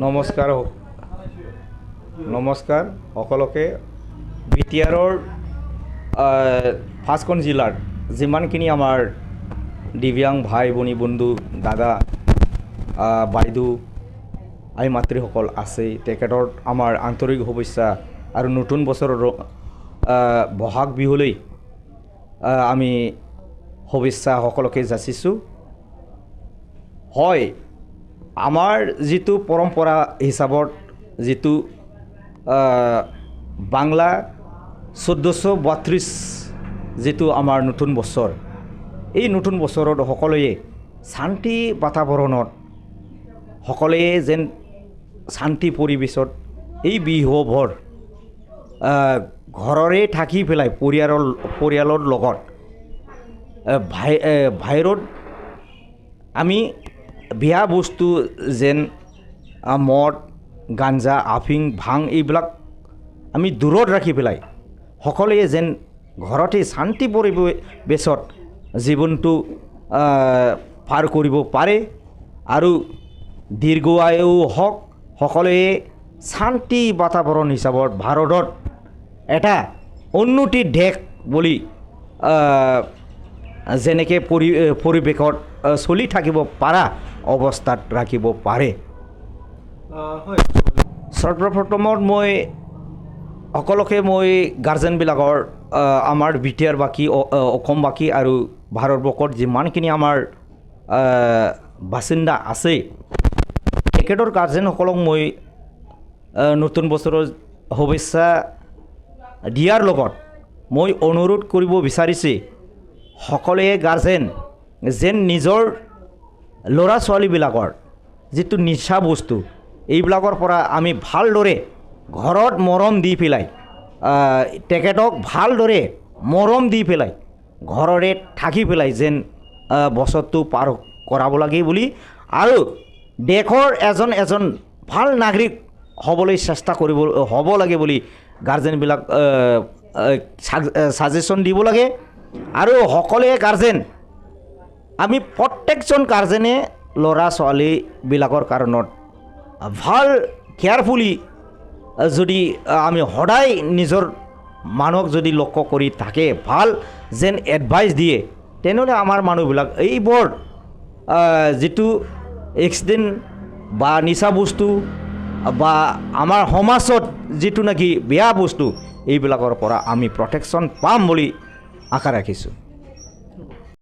নমস্কাৰ নমস্কাৰ সকলোকে বিটিআৰৰ পাঁচখন জিলাৰ যিমানখিনি আমাৰ দিব্যাং ভাই ভনী বন্ধু দাদা বাইদেউ আই মাতৃসকল আছে তেখেতৰ আমাৰ আন্তৰিক শুভেচ্ছা আৰু নতুন বছৰৰ বহাগ বিহুলৈ আমি শুভেচ্ছা সকলোকে যাচিছোঁ। হয়, আমাৰ যিটো পৰম্পৰা হিচাপত যিটো বাংলা 1432 যিটো আমাৰ নতুন বছৰ, এই নতুন বছৰত সকলোৱে শান্তি বাতাবৰণত সকলোৱে যেন শান্তি পৰিৱেশত এই বিহুভৰ ঘৰৰে থাকি পেলাই পৰিয়ালৰ লগত বাহিৰত আমি বেয়া বস্তু যেন মদ গাঞ্জা আফিং ভাং এইবিলাক আমি দূৰত ৰাখি পেলাই সকলোৱে যেন ঘৰতে শান্তি পৰিৱেশত জীৱনটো পাৰ কৰিব পাৰে আৰু দীৰ্ঘায়ু হওক। সকলোৱে শান্তি বাতাবৰণ হিচাপত ভাৰতত এটা উন্নতিৰ দেশ বুলি যেনেকৈ পৰিৱেশত চলি থাকিব পৰা অৱস্থাত ৰাখিব পাৰে। সৰ্বপ্ৰথমত মই সকলোকে গাৰ্জেনবিলাকৰ আমাৰ বিটিআৰবাসী অসমবাসী আৰু ভাৰতবৰ্ষত যিমানখিনি আমাৰ বাসিন্দা আছে তেখেতৰ গাৰ্জেনসকলক মই নতুন বছৰৰ শুভেচ্ছা দিয়াৰ লগত মই অনুৰোধ কৰিব বিচাৰিছোঁ সকলোৱে গাৰ্জেন যেন নিজৰ ল'ৰা ছোৱালীবিলাকৰ যিটো নিচা বস্তু এইবিলাকৰ পৰা আমি ভালদৰে ঘৰত মৰম দি পেলাই তেখেতক ভালদৰে মৰম দি পেলাই ঘৰৰে থাকি পেলাই যেন বছৰটো পাৰ কৰাব লাগে বুলি আৰু দেশৰ এজন ভাল নাগৰিক হ'বলৈ চেষ্টা হ'ব লাগে বুলি গাৰ্জেনবিলাক ছাজেশ্যন দিব লাগে। আৰু সকলোৱে গাৰ্জেন আমি প্ৰত্যেকজন গাৰ্জেনে ল'ৰা ছোৱালীবিলাকৰ কাৰণত ভাল কেয়াৰফুলি যদি আমি সদায় নিজৰ মানুহক যদি লক্ষ্য কৰি থাকে ভাল যেন এডভাইচ দিয়ে তেনেহ'লে আমাৰ মানুহবিলাক এইবোৰ যিটো এক্সিডেণ্ট বা নিচা বস্তু বা আমাৰ সমাজত যিটো নেকি বেয়া বস্তু এইবিলাকৰ পৰা আমি প্ৰটেকশ্যন পাম বুলি আশা ৰাখিছোঁ।